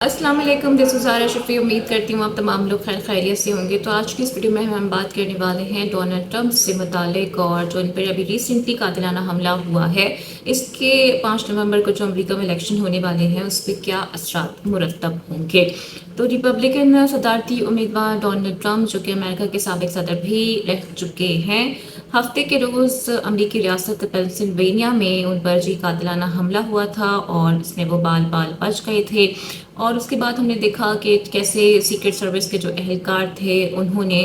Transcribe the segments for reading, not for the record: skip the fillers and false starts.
अस्सलाम वालेकुम, this is Zaara Shafi. उम्मीद करती हूँ आप तमाम लोग खैर खैरियत से होंगे। तो आज की इस वीडियो में हम बात करने वाले हैं डोनाल्ड ट्रंप से मुतालिक, और जो इन पर अभी रिसेंटली कातिलाना हमला हुआ है, इसके 5 नवंबर को जो अमेरिका में इलेक्शन होने वाले हैं उस पर क्या असरात मुरतब होंगे। तो रिपब्लिकन सदारती उम्मीदवार डोनाल्ड ट्रंप, जो कि अमेरिका के साबिक सदर भी रह चुके हैं, हफ्ते के रोज़ अमरीकी रियासत पेंसिल्वेनिया में उन पर जी कातिलाना हमला हुआ था और इसमें वो बाल बाल बच गए थे। और उसके बाद हमने देखा कि कैसे सीक्रेट सर्विस के जो अहलकार थे उन्होंने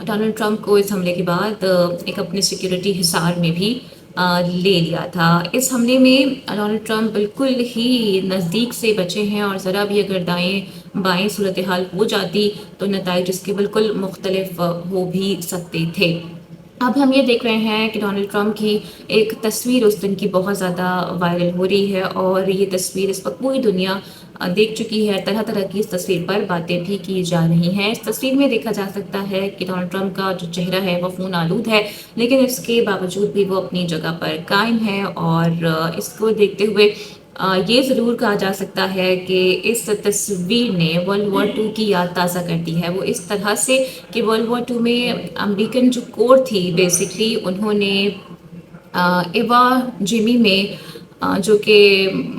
डोनाल्ड ट्रंप को इस हमले के बाद एक अपने सिक्योरिटी हिसार में भी ले लिया था। इस हमले में डोनाल्ड ट्रंप बिल्कुल ही नज़दीक से बचे हैं, और ज़रा भी अगर दाएं बाएं सूरत हाल हो जाती तो नताइज इसके बिल्कुल मुख्तलिफ हो भी सकते थे। अब हम ये देख रहे हैं कि डोनाल्ड ट्रंप की एक तस्वीर उस दिन की बहुत ज़्यादा वायरल हो रही है, और ये तस्वीर इस वक्त पूरी दुनिया देख चुकी है। तरह तरह की इस तस्वीर पर बातें भी की जा रही हैं। इस तस्वीर में देखा जा सकता है कि डोनाल्ड ट्रंप का जो चेहरा है वो खून आलूद है, लेकिन इसके बावजूद भी वो अपनी जगह पर कायम है। और इसको देखते हुए ये ज़रूर कहा जा सकता है कि इस तस्वीर ने वर्ल्ड वॉर 2 की याद ताज़ा कर दी है। वो इस तरह से कि वर्ल्ड वॉर 2 में अमेरिकन जो कोर थी, बेसिकली उन्होंने इवा जिमी में जो कि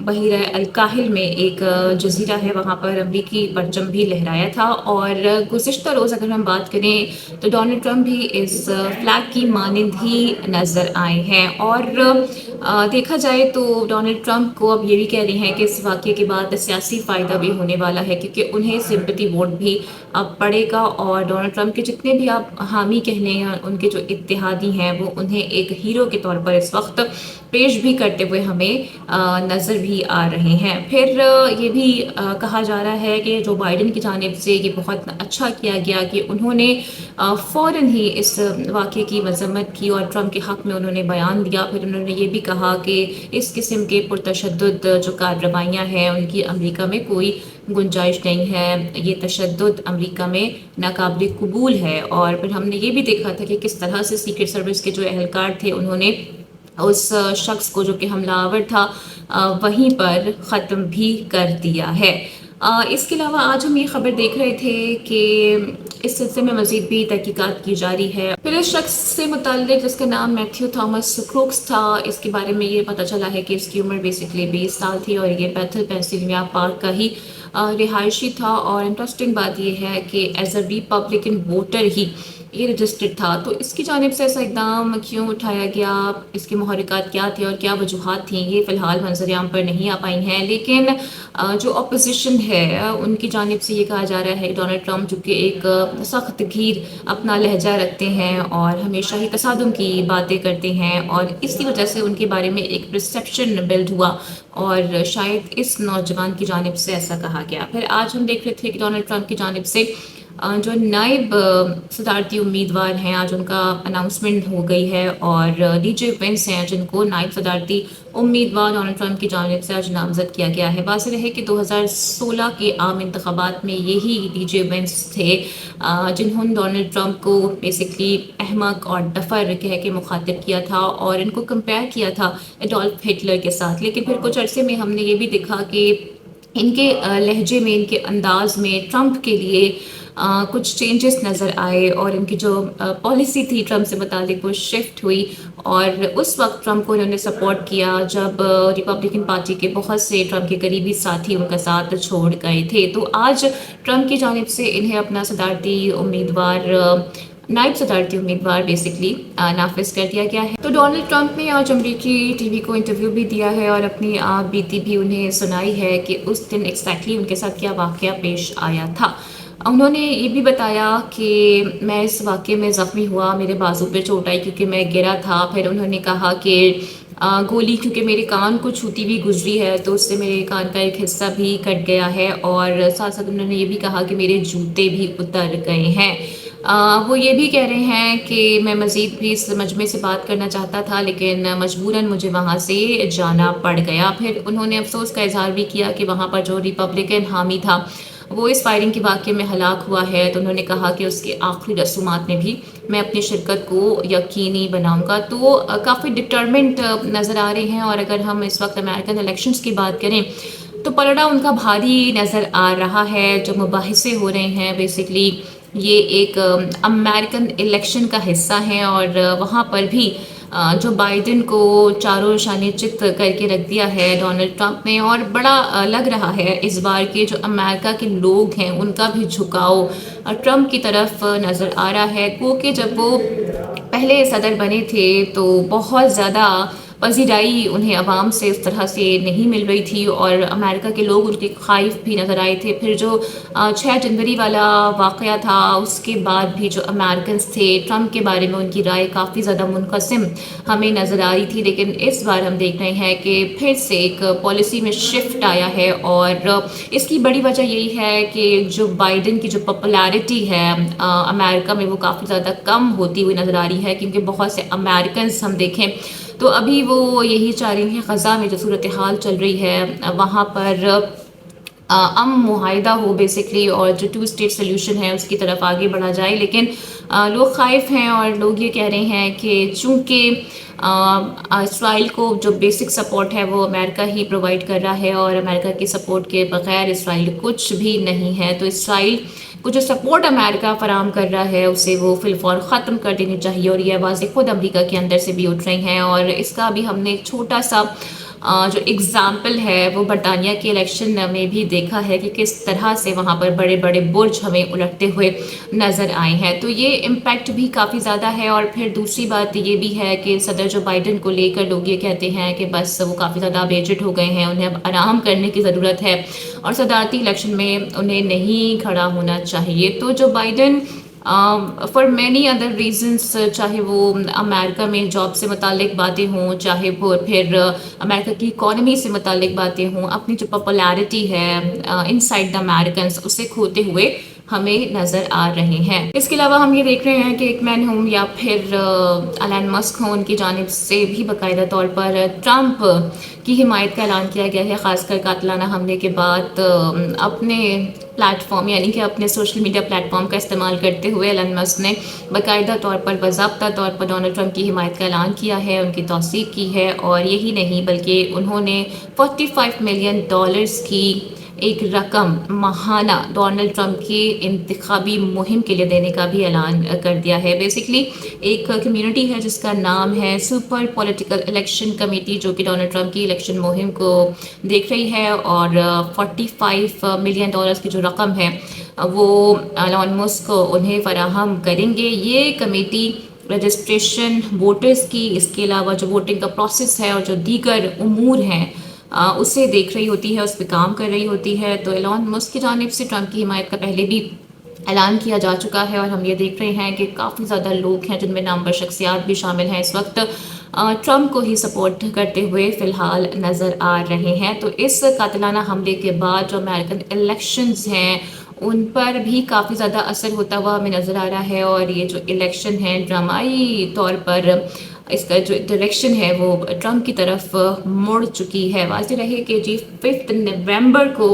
बहिरा अलकाहिल में एक जजीरा है, वहाँ पर अमरीकी परचम भी लहराया था। और गुज़िश्ता रोज़ अगर हम बात करें तो डोनाल्ड ट्रंप भी इस फ्लैग की मानंद ही नज़र आए हैं। और देखा जाए तो डोनाल्ड ट्रंप को अब ये भी कह रहे हैं कि इस वाक़े के बाद सियासी फ़ायदा भी होने वाला है, क्योंकि उन्हें सिंपैथी वोट भी अब पड़ेगा। और डोनाल्ड ट्रंप के जितने भी आप हामी कह लें, उनके जो इत्तेहादी हैं, वो उन्हें एक हीरो के तौर पर इस वक्त पेश भी करते हुए हमें नज़र भी आ रहे हैं। फिर ये भी कहा जा रहा है कि जो बाइडन की जानिब से ये बहुत अच्छा किया गया कि उन्होंने फ़ौरन ही इस वाक़े की मज़म्मत की और ट्रंप के हक़ में उन्होंने बयान दिया। फिर उन्होंने ये भी कहा कि इस किस्म के पुरतशद्दुद जो कार्रवाइयाँ हैं उनकी अमेरिका में कोई गुंजाइश नहीं है, ये तशद्दुद अमेरिका में नाकाबिल कबूल है। और फिर हमने ये भी देखा था कि किस तरह से सीक्रेट सर्विस के जो अहलकार थे उन्होंने उस शख्स को, जो कि हमलावर था, वहीं पर ख़त्म भी कर दिया है। इसके अलावा आज हम ये खबर देख रहे थे कि इस सिलसिले में मज़ीद भी तहकीकात की जा रही है। फिर इस शख्स से मुताल्लिक, जिसका नाम मैथ्यू थॉमस क्रूक्स था, इसके बारे में ये पता चला है कि इसकी उम्र बेसिकली 20 साल थी और ये बेथल पेंसिल्वेनिया पार्क का ही रिहायशी था। और इंटरेस्टिंग बात यह है कि एज अ रिपब्लिकन वोटर ही ये रजिस्टर्ड था। तो इसकी जानिब से ऐसा इकदाम क्यों उठाया गया, इसके मुहर्रिकात क्या थे और क्या वजूहात थी, ये फ़िलहाल मंजर-ए-आम पर नहीं आ पाई हैं। लेकिन जो अपोजिशन है उनकी जानिब से ये कहा जा रहा है कि डोनाल्ड ट्रंप, जो कि एक सख्त गीर अपना लहजा रखते हैं और हमेशा ही तसादुम की बातें करते हैं, और इसी वजह से उनके बारे में एक परसेप्शन बिल्ड हुआ और शायद इस नौजवान की जानिब से ऐसा कहा गया। फिर आज हम देख रहे थे कि डोनाल्ड ट्रंप की जानिब से जो नायब सदारती उम्मीदवार हैं, आज उनका अनाउंसमेंट हो गई है। और डीजे वेंस हैं जिनको नायब सदारती उम्मीदवार डोनाल्ड ट्रंप की जानिब से आज नामजद किया गया है। वाज़ेह है कि 2016 के आम इंतखाबात में यही डीजे वेंस थे जिन्होंने डोनाल्ड ट्रंप को बेसिकली अहमक और डफर कह के मुखातिब किया था और इनको कंपेयर किया था एडोल्फ हिटलर के साथ। लेकिन फिर कुछ अरसे में हमने ये भी देखा कि इनके लहजे में, इनके अंदाज में ट्रंप के लिए कुछ चेंजेस नज़र आए, और इनकी जो पॉलिसी थी ट्रंप से मुतालिक वो शिफ्ट हुई। और उस वक्त ट्रंप को इन्होंने सपोर्ट किया जब रिपब्लिकन पार्टी के बहुत से ट्रंप के करीबी साथी उनका साथ छोड़ गए थे। तो आज ट्रंप की जानिब से इन्हें अपना सदारती उम्मीदवार, नायब सदारती उम्मीदवार बेसिकली नाफिज कर दिया गया है। तो डोनाल्ड ट्रंप ने आज अमरीकी टीवी को इंटरव्यू भी दिया है और अपनी आप बीती भी उन्हें सुनाई है कि उस दिन एग्जैक्टली उनके साथ क्या वाक़या पेश आया था। उन्होंने ये भी बताया कि मैं इस वाक़े में ज़ख्मी हुआ, मेरे बाजू पे चोट आई क्योंकि मैं गिरा था। फिर उन्होंने कहा कि गोली क्योंकि मेरे कान को छूती हुई गुजरी है तो उससे मेरे कान का एक हिस्सा भी कट गया है। और साथ साथ उन्होंने ये भी कहा कि मेरे जूते भी उतर गए हैं। वो ये भी कह रहे हैं कि मैं मज़ीद भी इस मजमे से बात करना चाहता था, लेकिन मजबूरन मुझे वहाँ से जाना पड़ गया। फिर उन्होंने अफसोस का इजहार भी किया कि वहाँ पर जो रिपब्लिकन हामी था वो इस फायरिंग के वाक़े में हलाक हुआ है। तो उन्होंने कहा कि उसके आखिरी रसूमात में भी मैं अपनी शिरकत को यकीनी बनाऊंगा। तो काफ़ी डिटर्मेंट नज़र आ रहे हैं। और अगर हम इस वक्त अमेरिकन इलेक्शंस की बात करें तो पलड़ा उनका भारी नज़र आ रहा है। जो मुबाहिसे हो रहे हैं बेसिकली ये एक अमेरिकन इलेक्शन का हिस्सा है और वहाँ पर भी जो बाइडेन को चारों शानिचित करके रख दिया है डोनाल्ड ट्रंप ने, और बड़ा लग रहा है इस बार के जो अमेरिका के लोग हैं उनका भी झुकाव ट्रंप की तरफ नज़र आ रहा है। क्योंकि जब वो पहले सदर बने थे तो बहुत ज़्यादा पजीराई उन्हें आवाम से उस तरह से नहीं मिल रही थी और अमेरिका के लोग उनके ख़ाइफ भी नज़र आए थे। फिर जो 6 जनवरी वाला वाक़या था उसके बाद भी जो अमेरिकन्स थे ट्रंप के बारे में उनकी राय काफ़ी ज़्यादा मुनक़सिम हमें नज़र आ रही थी। लेकिन इस बार हम देख रहे हैं कि फिर से एक पॉलिसी में शिफ्ट आया है और इसकी बड़ी वजह यही है कि जो बाइडेन की जो पॉपुलैरिटी है अमेरिका में वो काफ़ी ज़्यादा कम होती हुई नज़र आ रही है। क्योंकि बहुत से अमेरिकन्स हम देखें तो अभी वो यही चाह रही हैं ग़ज़ा में जो सूरत हाल चल रही है वहाँ पर मुआहिदा हो बेसिकली और जो 2 स्टेट सोल्यूशन है उसकी तरफ आगे बढ़ा जाए। लेकिन लोग ख़ाइफ हैं और लोग ये कह रहे हैं कि चूँकि इसराइल को जो बेसिक सपोर्ट है वो अमेरिका ही प्रोवाइड कर रहा है और अमेरिका की सपोर्ट के बगैर इसराइल कुछ भी नहीं है, तो इसराइल को जो सपोर्ट अमेरिका फराम कर रहा है उसे वो फिलफौर ख़त्म कर देनी चाहिए। और ये आवाज़ें खुद अमेरिका के अंदर से भी उठ रही हैं और इसका भी हमने एक छोटा सा जो एग्ज़ाम्पल है वो बरतानिया के इलेक्शन में भी देखा है कि किस तरह से वहाँ पर बड़े बड़े बुर्ज हमें उलटते हुए नज़र आए हैं। तो ये इम्पैक्ट भी काफ़ी ज़्यादा है। और फिर दूसरी बात ये भी है कि सदर जो बाइडेन को लेकर लोग ये कहते हैं कि बस वो काफ़ी ज़्यादा अब एजेड हो गए हैं, उन्हें अब आराम करने की ज़रूरत है और सदारती इलेक्शन में उन्हें नहीं खड़ा होना चाहिए। तो Joe Biden for many other reasons, चाहे वो अमेरिका में जॉब से मुतालिक बातें हों, चाहे वो फिर अमेरिका की इकॉनमी से मुतालिक बातें हों, अपनी जो पॉपुलैरिटी है इनसाइड द अमेरिकन्स उसे खोते हुए हमें नज़र आ रहे हैं। इसके अलावा हम ये देख रहे हैं कि एक मैन हों या फिर एलन मस्क हों, उनकी जानिब से भी बाकायदा तौर पर ट्रंप की हिमायत का ऐलान किया गया है। ख़ासकर कातलाना हमले के बाद अपने प्लेटफॉर्म यानी कि अपने सोशल मीडिया प्लेटफॉर्म का इस्तेमाल करते हुए एलन मस्क ने बाकायदा तौर पर बाज़ाब्ता तौर पर डोनाल्ड ट्रंप की हिमायत का ऐलान किया है, उनकी तौसीक़ की है। और यही नहीं बल्कि उन्होंने $45 मिलियन की एक रकम माहाना डोनाल्ड ट्रंप की इंतखाबी मुहिम के लिए देने का भी ऐलान कर दिया है। बेसिकली एक कम्युनिटी है जिसका नाम है सुपर पॉलिटिकल इलेक्शन कमेटी, जो कि डोनाल्ड ट्रंप की इलेक्शन मुहिम को देख रही है और $45 मिलियन की जो रकम है वो एलन मस्क को उन्हें फराहम करेंगे। ये कमेटी रजिस्ट्रेशन वोटर्स की, इसके अलावा जो वोटिंग का प्रोसेस है और जो दीगर उमूर हैं उसे देख रही होती है, उस पर काम कर रही होती है। तो एलन मस्क की जानिब से ट्रंप की हिमायत का पहले भी ऐलान किया जा चुका है और हम ये देख रहे हैं कि काफ़ी ज़्यादा लोग हैं जिनमें नामवर शख्सियात भी शामिल हैं इस वक्त ट्रंप को ही सपोर्ट करते हुए फ़िलहाल नज़र आ रहे हैं। तो इस कातिलाना हमले के बाद जो अमेरिकन इलेक्शंस हैं उन पर भी काफ़ी ज़्यादा असर होता हुआ हमें नज़र आ रहा है और ये जो इलेक्शन है ड्रामाई तौर पर इसका जो डायरेक्शन है वो ट्रंप की तरफ मुड़ चुकी है। वाज़ेह रहे कि जी 5 नवंबर को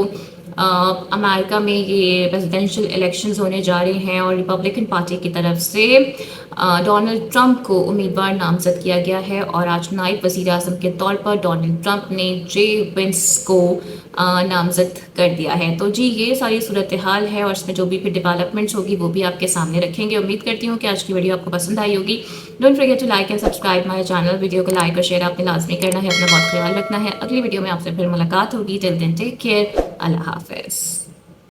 अमेरिका में ये प्रेसिडेंशियल इलेक्शंस होने जा रहे हैं और रिपब्लिकन पार्टी की तरफ से डोनाल्ड ट्रंप को उम्मीदवार नामजद किया गया है और आज नायब वज़ीर आज़म के तौर पर डोनाल्ड ट्रंप ने जे वेंस को नामजद कर दिया है। तो जी ये सारी सूरत हाल है और इसमें जो भी फिर डेवलपमेंट्स होगी वो भी आपके सामने रखेंगे। उम्मीद करती हूँ कि आज की वीडियो आपको पसंद आई होगी। Don't forget to like and subscribe my channel. Video को लाइक और शेयर आपने लाजमी करना है, अपना बहुत ख्याल रखना है। अगली वीडियो में आपसे फिर मुलाकात होगी। टिल देन टेक केयर, अल्लाह हाफ़िज़।